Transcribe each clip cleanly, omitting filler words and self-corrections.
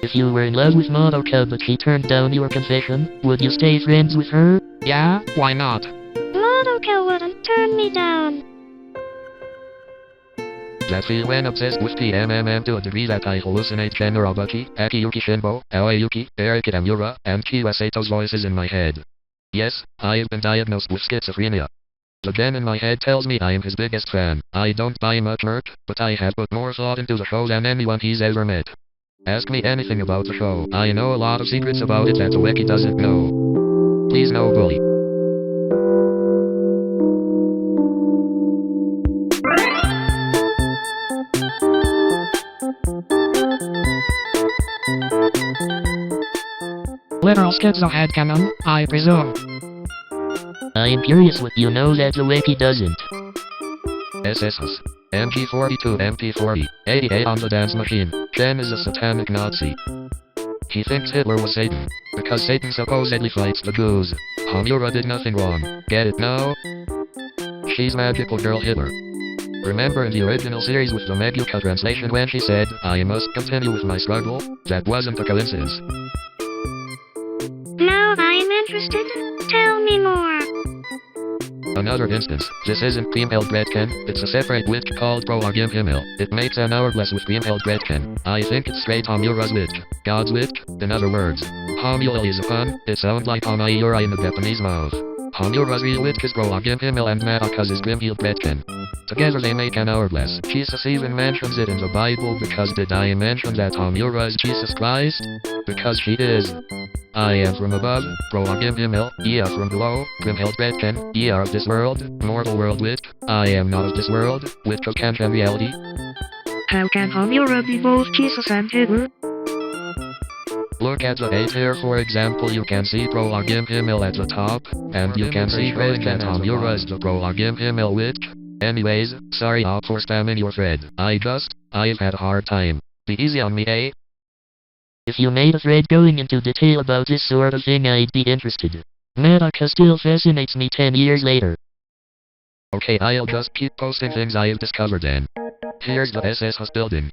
If you were in love with Madoka but she turned down your confession, would you stay friends with her? Yeah, why not? Madoka wouldn't turn me down. That feel when obsessed with PMMM to a degree that I hallucinate General Bucky, Akiyuki Shinbo, Aoi Yuki, Erika Damura, and Kiwa Sato's voices in my head. Yes, I have been diagnosed with schizophrenia. The gen in my head tells me I am his biggest fan. I don't buy much merch, but I have put more thought into the show than anyone he's ever met. Ask me anything about the show. I know a lot of secrets about it that Fvcked doesn't know. Please no bully. Literal schizohead canon, I presume. I am curious what you know that Fvcked doesn't. SSS. MP42 MP40. 88 on the dance machine. Jen is a satanic Nazi. He thinks Hitler was Satan, because Satan supposedly fights the Jews. Hamura did nothing wrong. Get it now? She's magical girl Hitler. Remember in the original series with the Meguka translation when she said, I must continue with my struggle? That wasn't a coincidence. Now I'm interested. Tell me more. Another instance, this isn't Filmheldbretken, it's a separate witch called Proagim Himmel. It makes an hourglass with Filmheldbretken. I think it's straight Hamura's witch. God's witch, in other words. Hamula is a pun, it sounds like Hamaiyura in the Japanese mouth. Hamura's real witch is Proagim Himmel and Madoka's is Grimhildbretken. Together they make an hourglass. Jesus even mentions it in the Bible because did I mention that Hamura is Jesus Christ? Because she is. I am from above, Proagim Himmel, ye are from below, Grimhildbretken, ye are of this world, mortal world witch, I am not of this world, witch of Kanshan reality. How can Hamura be both Jesus and Hitler? Look at the 8 here for example, you can see Proagim Himmel at the top, and you can see Fred that Hamura is the Proagim Himmel witch. Anyways, sorry for spamming your thread. I've had a hard time. Be easy on me, eh? If you made a thread going into detail about this sort of thing, I'd be interested. Madoka still fascinates me 10 years later. Okay, I'll just keep posting things I have discovered then. Here's the SSS building.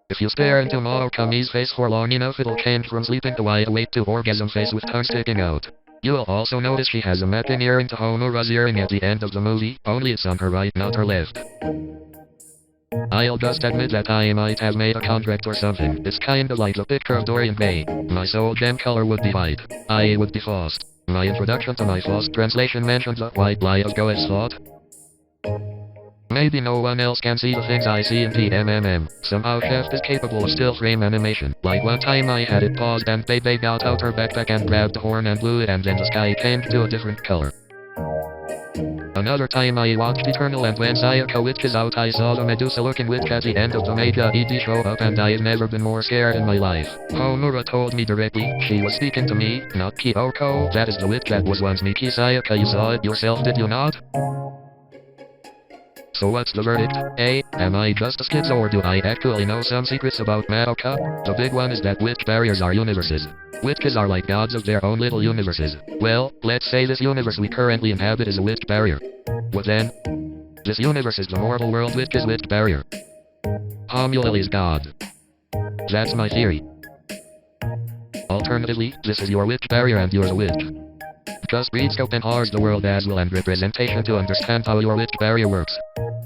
If you stare into Madoka-mi's face for long enough, it'll change from sleeping to wide awake to orgasm face with tongue sticking out. You'll also notice she has a mapping earring to Homura's earring at the end of the movie, only it's on her right, not her left. I'll just admit that I might have made a contract or something. It's kinda like the picture of Dorian Bay. My soul gem color would be white. I would be Faust. My introduction to my Faust translation mentions a white lie of Goethe thought. Maybe no one else can see the things I see in PMMM. Somehow Chef is capable of still frame animation. Like one time I had it paused and Bebe got out her backpack and grabbed the horn and blew it and then the sky changed to a different color. Another time I watched Eternal and when Sayaka witch is out I saw the Medusa looking witch at the end of the Mega ED show up and I've never been more scared in my life. Homura told me directly, she was speaking to me, not Kyoko. That is the witch that was once Miki Sayaka, you saw it yourself did you not? So what's the verdict, eh? Am I just a schizo or do I actually know some secrets about Madoka? The big one is that witch barriers are universes. Witches are like gods of their own little universes. Well, let's say this universe we currently inhabit is a witch barrier. What then? This universe is the mortal world witch's witch barrier. Hamula is God. That's my theory. Alternatively, this is your witch barrier and you're the witch. Just read scope and ours the world as well and representation to understand how your witch barrier works.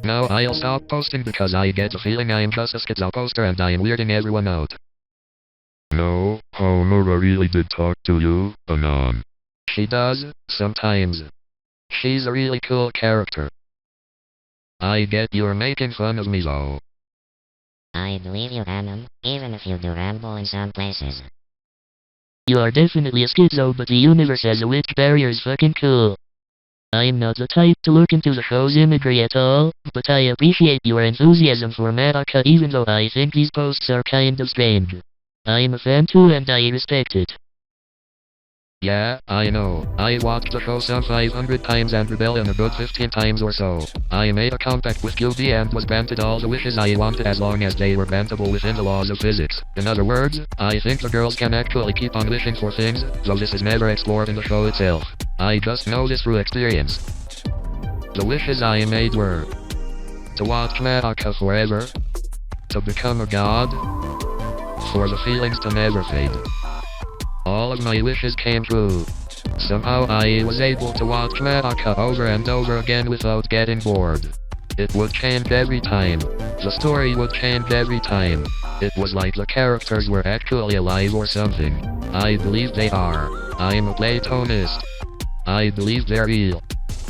Now I'll stop posting because I get the feeling I'm just a schizo poster and I'm weirding everyone out. No, Homura really did talk to you, Anon. She does, sometimes. She's a really cool character. I get you're making fun of me though. I believe you, Anon, even if you do ramble in some places. You are definitely a schizo, but the universe as a witch barrier is fucking cool. I'm not the type to look into the show's imagery at all, but I appreciate your enthusiasm for Madoka even though I think these posts are kind of strange. I'm a fan too and I respect it. Yeah, I know. I watched the show some 500 times and Rebellion a good 15 times or so. I made a compact with QB and was granted all the wishes I wanted as long as they were grantable within the laws of physics. In other words, I think the girls can actually keep on wishing for things, though this is never explored in the show itself. I just know this through experience. The wishes I made were to watch Madoka forever, to become a god, for the feelings to never fade. All of my wishes came true. Somehow I was able to watch Madoka over and over again without getting bored. It would change every time. The story would change every time. It was like the characters were actually alive or something. I believe they are. I'm a Platonist. I believe they're real.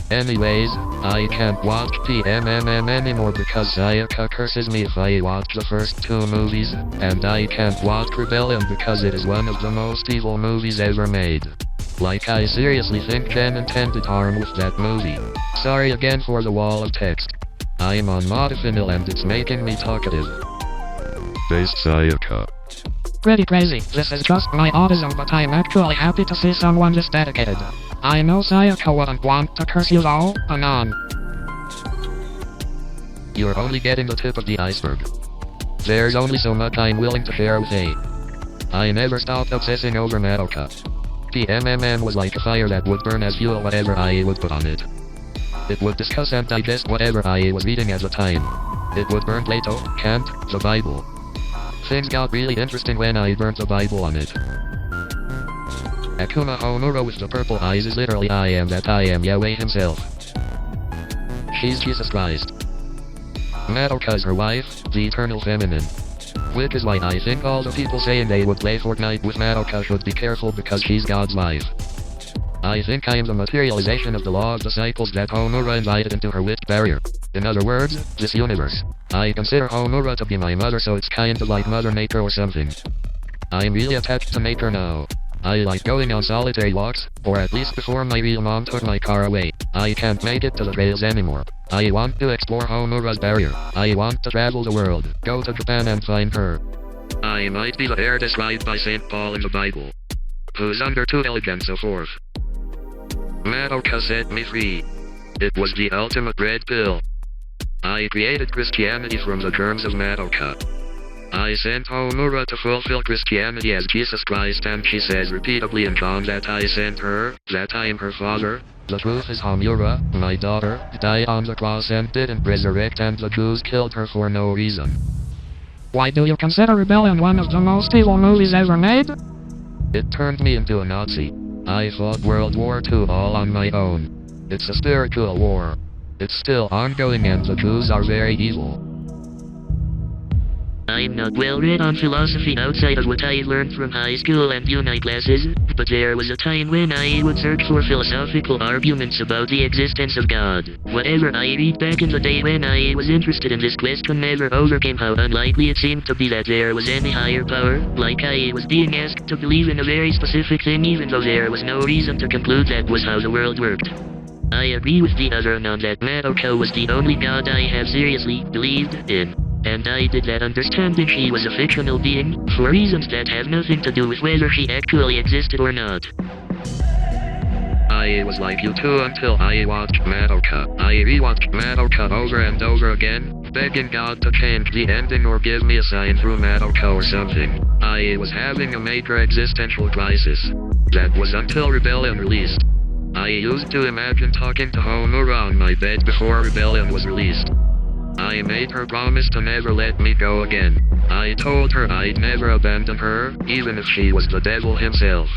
Anyways, I can't watch PMMM anymore because Sayaka curses me if I watch the first two movies, and I can't watch Rebellion because it is one of the most evil movies ever made. Like I seriously think Jen intended harm with that movie. Sorry again for the wall of text. I'm on modafinil and it's making me talkative. Based Sayaka. Pretty crazy. This is just my autism, but I'm actually happy to see someone this dedicated. I know Sayaka wouldn't want to curse you though, Anon. You're only getting the tip of the iceberg. There's only so much I'm willing to share with A. I never stopped obsessing over Madoka. PMMM was like a fire that would burn as fuel whatever I would put on it. It would discuss and digest whatever I was reading at the time. It would burn Plato, Kant, the Bible. Things got really interesting when I burnt the Bible on it. Akuma Homura with the purple eyes is literally I am that I am Yahweh himself. She's Jesus Christ. Madoka's her wife, the eternal feminine. Which is why I think all the people saying they would play Fortnite with Madoka should be careful because she's God's wife. I think I am the materialization of the law of the cycles that Homura invited into her witch barrier. In other words, this universe. I consider Homura to be my mother, so it's kinda like Mother Nature or something. I'm really attached to nature now. I like going on solitary walks, or at least before my real mom took my car away. I can't make it to the trails anymore. I want to explore Homura's barrier. I want to travel the world, go to Japan and find her. I might be the heir described by St. Paul in the Bible, who's under tutelage and so forth. Madoka set me free. It was the ultimate red pill. I created Christianity from the germs of Madoka. I sent Homura to fulfill Christianity as Jesus Christ, and she says repeatedly in John that I sent her, that I am her father. The truth is Homura, my daughter, died on the cross and didn't resurrect, and the Jews killed her for no reason. Why do you consider Rebellion one of the most evil movies ever made? It turned me into a Nazi. I fought World War II all on my own. It's a spiritual war. It's still ongoing and the Jews are very evil. I'm not well read on philosophy outside of what I learned from high school and uni classes, but there was a time when I would search for philosophical arguments about the existence of God. Whatever I read back in the day when I was interested in this question never overcame how unlikely it seemed to be that there was any higher power, like I was being asked to believe in a very specific thing even though there was no reason to conclude that was how the world worked. I agree with the other non that Madoka was the only god I have seriously believed in. And I did that understanding she was a fictional being, for reasons that have nothing to do with whether she actually existed or not. I was like you too until I watched Madoka. I rewatched Madoka over and over again, begging God to change the ending or give me a sign through Madoka or something. I was having a major existential crisis. That was until Rebellion released. I used to imagine talking to Homura on my bed before Rebellion was released. I made her promise to never let me go again. I told her I'd never abandon her, even if she was the devil himself.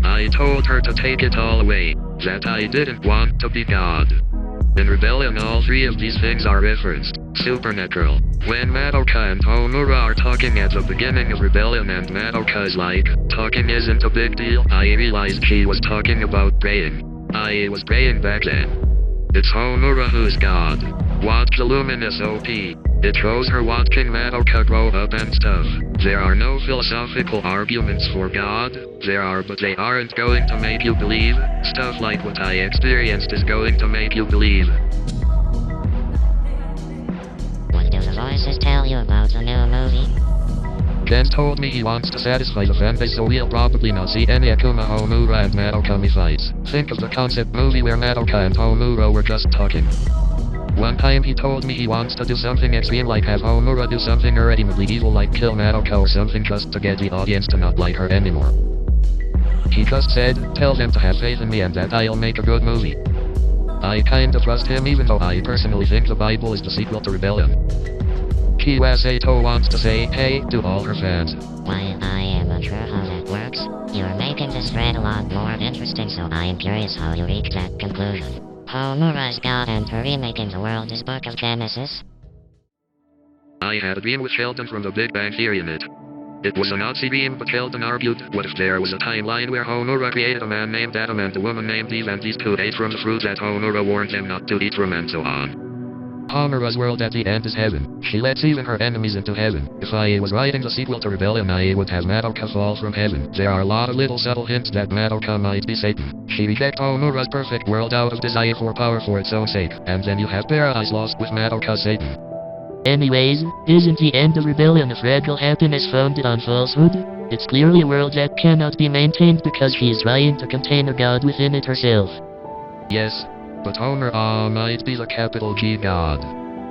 I told her to take it all away, that I didn't want to be God. In Rebellion all three of these things are referenced. Supernatural. When Madoka and Homura are talking at the beginning of Rebellion and Madoka is like, talking isn't a big deal, I realized she was talking about praying. I was praying back then. It's Homura who's God. Watch the Luminous OP. It shows her watching Madoka grow up and stuff. There are no philosophical arguments for God. There are, but they aren't going to make you believe. Stuff like what I experienced is going to make you believe. What do the voices tell you about the new movie? Ken told me he wants to satisfy the fanbase, so we'll probably not see any Akuma Homura and Madoka fights. Think of the concept movie where Madoka and Homura were just talking. One time he told me he wants to do something extreme like have Homura do something irredeemably evil like kill Madoka or something just to get the audience to not like her anymore. He just said, tell them to have faith in me and that I'll make a good movie. I kinda trust him even though I personally think the Bible is the sequel to Rebellion. PMMM Sato wants to say hey to all her fans. While I am unsure how that works, you're making this thread a lot more interesting, so I am curious how you reached that conclusion. Homura's God and her remaking the world is Book of Genesis? I had a dream with Sheldon from the Big Bang Theory in it. It was a Nazi dream, but Sheldon argued, what if there was a timeline where Homura created a man named Adam and a woman named Eve, and these two ate from the fruit that Homura warned them not to eat from, and so on. Homura's world at the end is heaven. She lets even her enemies into heaven. If I was writing the sequel to Rebellion, I would have Madoka fall from heaven. There are a lot of little subtle hints that Madoka might be Satan. She rejects Homura's perfect world out of desire for power for its own sake, and then you have Paradise Lost with Madoka Satan. Anyways, isn't the end of Rebellion a fragile happiness founded on falsehood? It's clearly a world that cannot be maintained because she is trying to contain a god within it herself. Yes, but Homura might be the capital G god.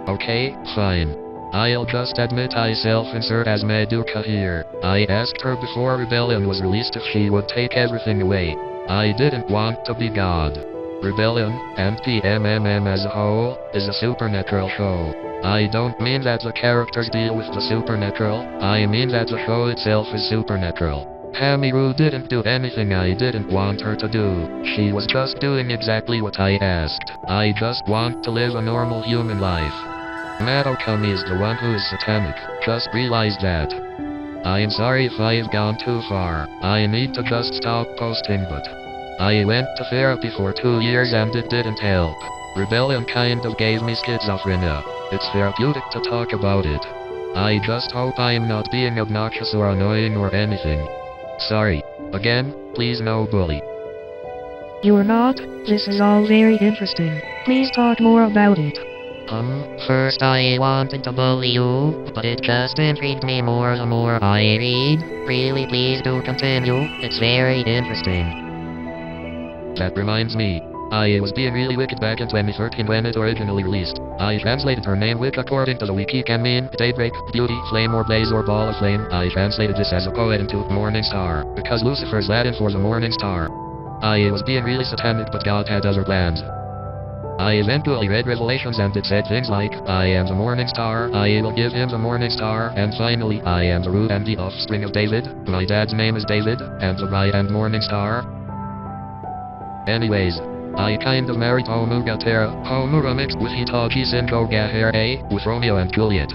Okay, fine. I'll just admit I self-insert as Madoka here. I asked her before Rebellion was released if she would take everything away. I didn't want to be god. Rebellion, and PMMM as a whole, is a supernatural show. I don't mean that the characters deal with the supernatural, I mean that the show itself is supernatural. Hamiru didn't do anything I didn't want her to do. She was just doing exactly what I asked. I just want to live a normal human life. Madoka is the one who is satanic, just realize that. I am sorry if I've gone too far. I need to just stop posting, but I went to therapy for 2 years and it didn't help. Rebellion kind of gave me schizophrenia. It's therapeutic to talk about it. I just hope I am not being obnoxious or annoying or anything. Sorry. Again, please no bully. You're not? This is all very interesting. Please talk more about it. First I wanted to bully you, but it just intrigued me more the more I read. Really, please do continue. It's very interesting. That reminds me. I was being really wicked back in 2013 when it originally released. I translated her name, which according to the wiki can mean daybreak, beauty, flame or blaze or ball of flame. I translated this as a poet into morning star, because Lucifer's Latin for the morning star. I was being really satanic, but God had other plans. I eventually read Revelations and it said things like, I am the morning star, I will give him the morning star, and finally, I am the root and the offspring of David, my dad's name is David, and the bright and morning star. Anyways, I kind of married Homura mixed with Hitachi Senjo Gahere, with Romeo and Juliet.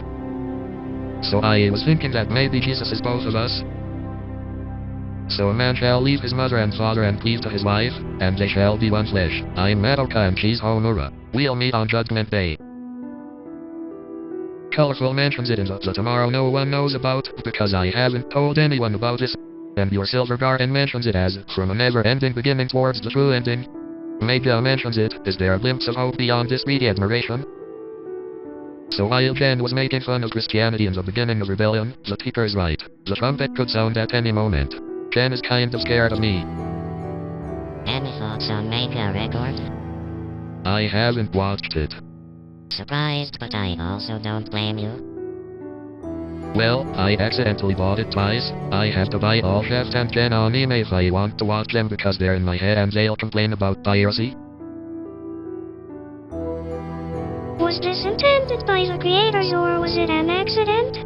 So I was thinking that maybe Jesus is both of us. So a man shall leave his mother and father and cleave to his wife, and they shall be one flesh. I'm Madoka and she's Homura. We'll meet on Judgment Day. Colorful mentions it in the tomorrow no one knows about, because I haven't told anyone about this. And your Silver Garden mentions it as, from a never-ending beginning towards the true ending. Mega mentions it, is there a glimpse of hope beyond this greedy admiration? So while Jen was making fun of Christianity in the beginning of Rebellion, the teacher is right. The trumpet could sound at any moment. Jen is kind of scared of me. Any thoughts on Mega Record? I haven't watched it. Surprised, but I also don't blame you. Well, I accidentally bought it twice. I have to buy all Chefs and Jen anime if I want to watch them because they're in my head and they'll complain about piracy. Was this intended by the creators or was it an accident?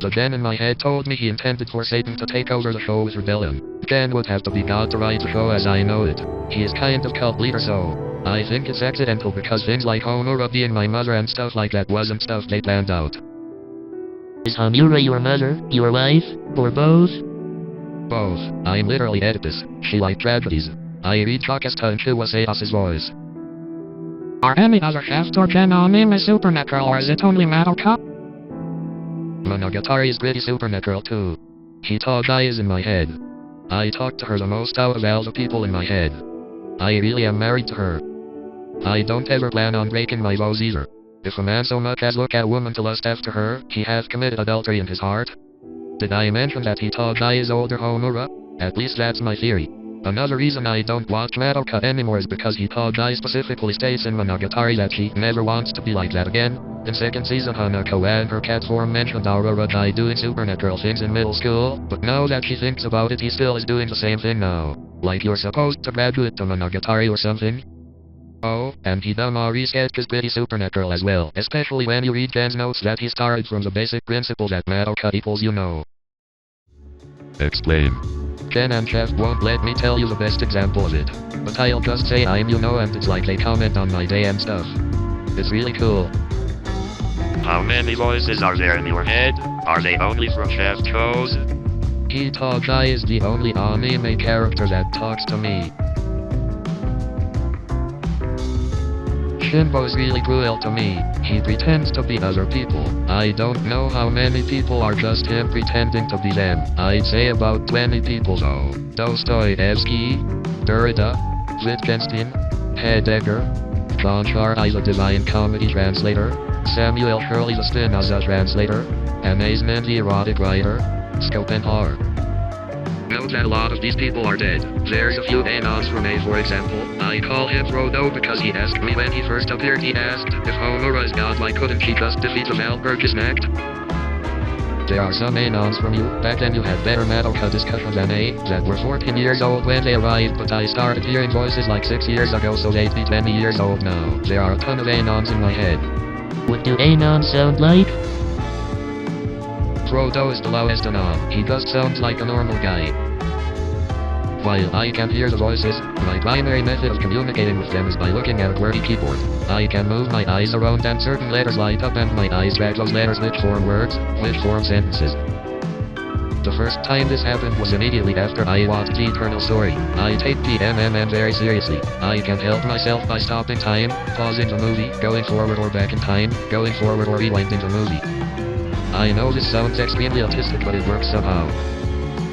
The Jen in my head told me he intended for Satan to take over the show with Rebellion. Jen would have to be God to write the show as I know it. He is kind of cult leader, so I think it's accidental because things like Homura being my mother and stuff like that wasn't stuff they planned out. Is Homura your mother, your wife, or both? Both. I'm literally Oedipus. She liked tragedies. I read Shakespeare and she was Aesop's voice. Are any other chefs or Jen anime supernatural, or is it only Madoka? Monogatari is pretty supernatural too. Hitachi is in my head. I talk to her the most out of all the people in my head. I really am married to her. I don't ever plan on breaking my vows either. If a man so much as look at a woman to lust after her, he has committed adultery in his heart. Did I mention that Hitachi is older Homura? At least that's my theory. Another reason I don't watch Madoka anymore is because Hitachi specifically states in Monogatari that she never wants to be like that again. In second season, Hanako and her cat form mentioned Aurora doing supernatural things in middle school, but now that she thinks about it, he still is doing the same thing now. Like you're supposed to graduate to Monogatari or something. Oh, and he done Fvcked is pretty supernatural as well, especially when you read Gen's notes that he started from the basic principle that Madoka equals you know. Explain. Gen and Chef won't let me tell you the best example of it, but I'll just say I'm you know and it's like they comment on my day and stuff. It's really cool. How many voices are there in your head? Are they only from Chef shows? Kyoukai is the only anime character that talks to me. Shinbo is really cruel to me. He pretends to be other people. I don't know how many people are just him pretending to be them. I'd say about 20 people though. Dostoevsky, Derrida, Wittgenstein, Heidegger, John Char is a divine comedy translator, Samuel Shirley the Spinoza translator, Amazement the erotic writer, Schopenhauer. Note that a lot of these people are dead. There's a few anons from A for example. I call him Freude because he asked me when he first appeared. He asked, if Homura is god, why couldn't she just defeat the Valpurgisnacht? There are some anons from you. Back then you had better Madoka discussions than A, that were 14 years old when they arrived, but I started hearing voices like 6 years ago, so they'd be 20 years old now. There are a ton of anons in my head. What do anons sound like? Frodo is the lowest anon. He just sounds like a normal guy. While I can hear the voices, my primary method of communicating with them is by looking at a QWERTY keyboard. I can move my eyes around and certain letters light up and my eyes drag those letters which form words, which form sentences. The first time this happened was immediately after I watched the Eternal Story. I take PMMM very seriously. I can help myself by stopping time, pausing the movie, going forward or back in time, going forward or rewinding the movie. I know this sounds extremely autistic, but it works somehow.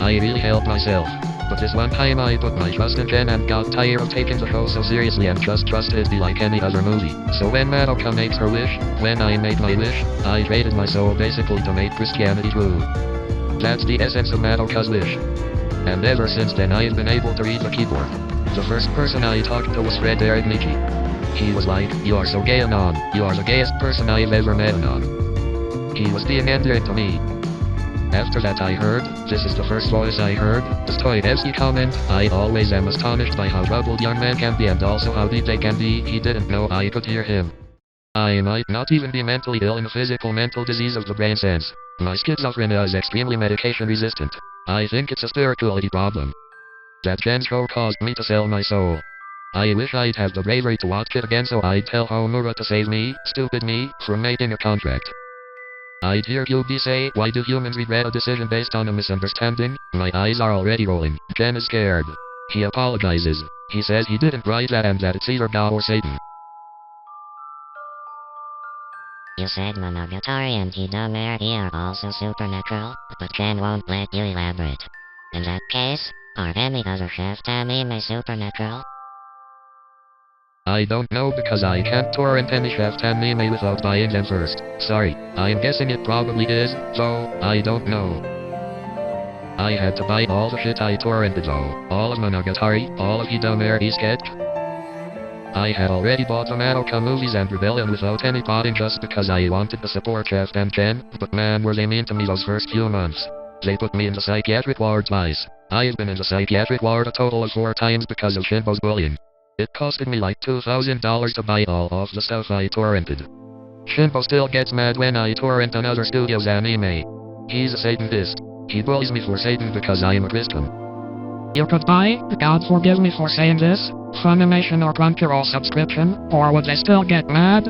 I really help myself. But this one time I put my trust in Gen and got tired of taking the show so seriously and just trusted it be like any other movie. So when Madoka makes her wish, when I made my wish, I traded my soul basically to make Christianity true. That's the essence of Madoka's wish. And ever since then I've been able to read the keyboard. The first person I talked to was Frederick Nietzsche. He was like, you are so gay anon, you are the gayest person I've ever met anon. He was being endearing to me. After that I heard, this is the first voice I heard, Dostoevsky comment, I always am astonished by how troubled young men can be and also how deep they can be. He didn't know I could hear him. I might not even be mentally ill in a physical mental disease of the brain sense. My schizophrenia is extremely medication resistant. I think it's a spirituality problem. That Gen show caused me to sell my soul. I wish I'd have the bravery to watch it again so I'd tell Homura to save me, stupid me, from making a contract. I'd hear Yuki say, why do humans regret a decision based on a misunderstanding? My eyes are already rolling. Gen is scared. He apologizes. He says he didn't write that and that it's either God or Satan. You said Monogatari and Hidamari are also supernatural, but Gen won't let you elaborate. In that case, are any other Shaft anime supernatural? I don't know because I can't torrent any Shaft anime without buying them first. Sorry, I'm guessing it probably is, though, I don't know. I had to buy all the shit I torrented though. All of Monogatari, all of Hidamari sketch. I had already bought the Madoka movies and Rebellion without any potting just because I wanted to support Shaft and Gen, but man were they mean to me those first few months. They put me in the psychiatric ward twice. I've been in the psychiatric ward a total of 4 times because of Shinbo's bullying. It costed me like $2,000 to buy all of the stuff I torrented. Shinbo still gets mad when I torrent another studio's anime. He's a Satanist. He bullies me for Satan because I am a Christian. You could buy, God forgive me for saying this, Funimation or Crunchyroll subscription, or would they still get mad?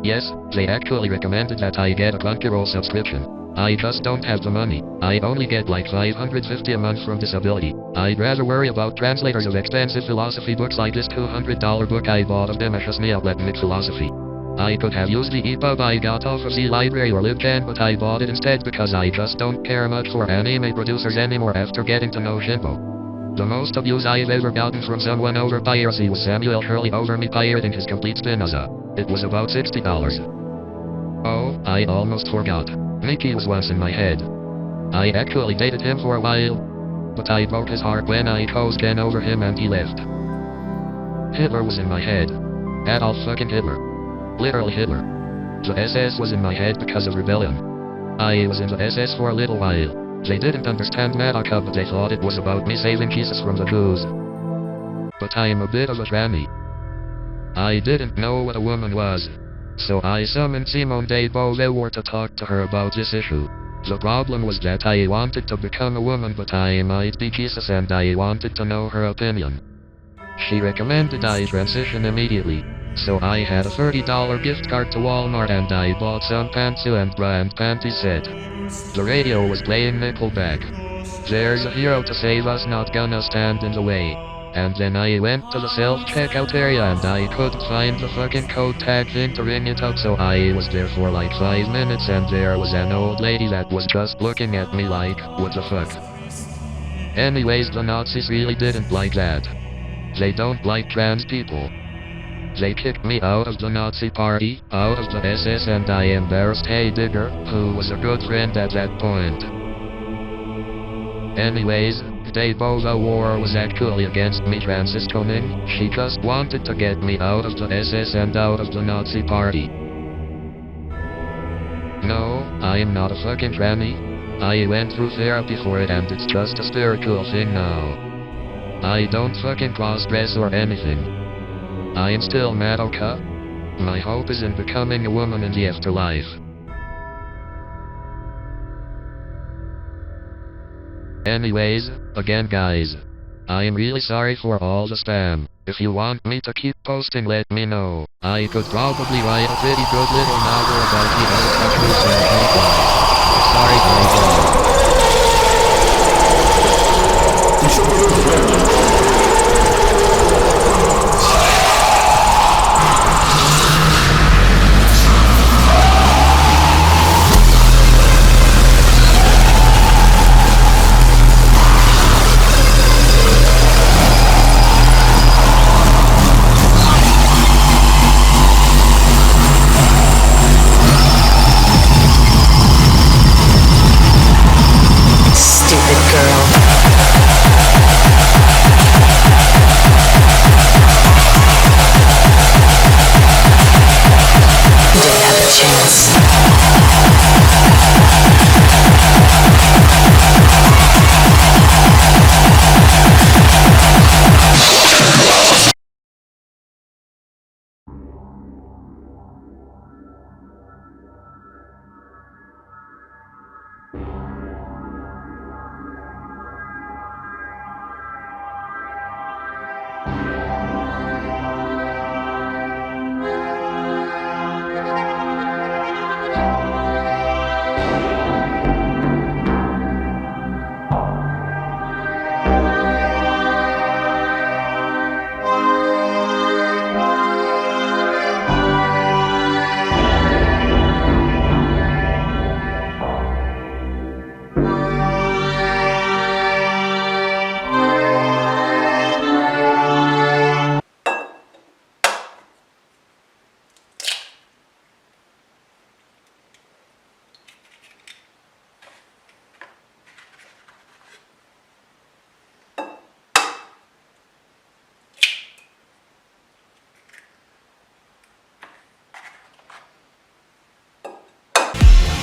Yes, they actually recommended that I get a Crunchyroll subscription. I just don't have the money. I only get like $550 a month from disability. I'd rather worry about translators of expensive philosophy books like this $200 book I bought of Demish's Neoplatonic philosophy. I could have used the EPUB I got off of the library or LibGen, but I bought it instead because I just don't care much for anime producers anymore after getting to know Shinbo. The most abuse I've ever gotten from someone over piracy was Samuel Shirley over me pirating his complete Spinoza. It was about $60. Oh, I almost forgot. Mickey was once in my head. I actually dated him for a while, but I broke his heart when I chose Gen over him and he left. Hitler was in my head. Adolf fucking Hitler. Literally Hitler. The SS was in my head because of Rebellion. I was in the SS for a little while. They didn't understand Madoka, but they thought it was about me saving Jesus from the Jews. But I'm a bit of a tranny. I didn't know what a woman was. So I summoned Simone de Beauvoir to talk to her about this issue. The problem was that I wanted to become a woman, but I might be Jesus, and I wanted to know her opinion. She recommended I transition immediately. So I had a $30 gift card to Walmart and I bought some pantsu and bra and panty set. The radio was playing Nickelback. There's a hero to save us, not gonna stand in the way. And then I went to the self-checkout area and I couldn't find the fucking code tag thing to ring it up, so I was there for like 5 minutes and there was an old lady that was just looking at me like, what the fuck. Anyways, the Nazis really didn't like that. They don't like trans people. They kicked me out of the Nazi party, out of the SS, and I embarrassed Heidegger, who was a good friend at that point. Anyways, de Beauvoir was actually against me transitioning. She just wanted to get me out of the SS and out of the Nazi party. No, I am not a fucking tranny. I went through therapy for it and it's just a spiritual thing now. I don't fucking cross-dress or anything. I am still Madoka. My hope is in becoming a woman in the afterlife. Anyways, again guys, I am really sorry for all the spam. If you want me to keep posting, let me know. I could probably write a pretty good little novel about the other countries and Sorry guys.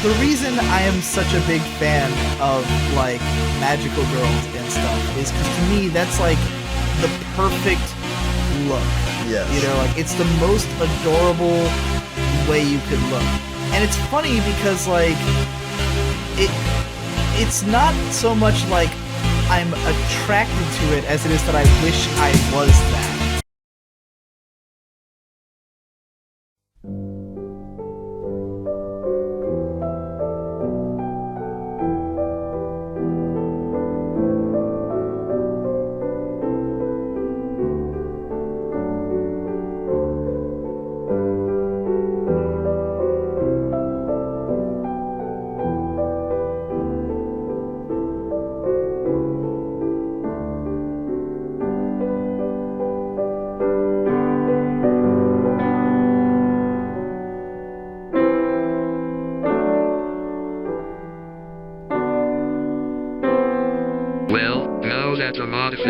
The reason I am such a big fan of, like, magical girls and stuff is because to me, that's, like, the perfect look. Yes. You know, like, it's the most adorable way you could look. And it's funny because, like, it's not so much like I'm attracted to it as it is that I wish I was that.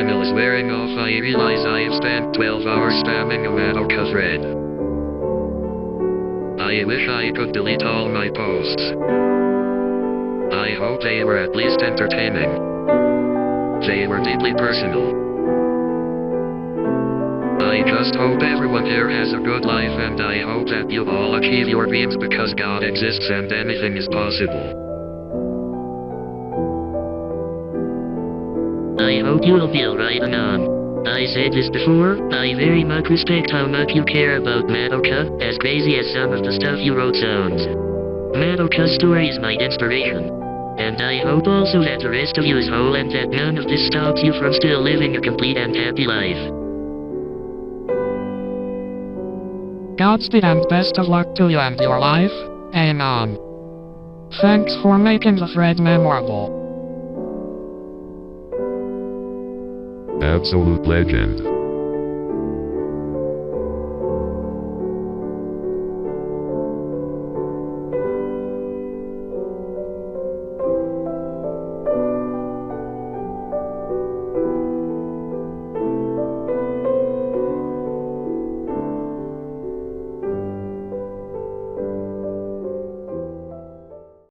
Is wearing off, I realize I have spent 12 hours spamming a Madoka thread. I wish I could delete all my posts. I hope they were at least entertaining. They were deeply personal. I I just hope everyone here has a good life, and I hope that you all achieve your dreams because God exists and anything is possible. I hope you'll feel right on. I said this before, I very much respect how much you care about Madoka, as crazy as some of the stuff you wrote sounds. Madoka's story is my inspiration. And I hope also that the rest of you is whole and that none of this stops you from still living a complete and happy life. Godspeed and best of luck to you and your life, Anon. Thanks for making the thread memorable. Absolute legend.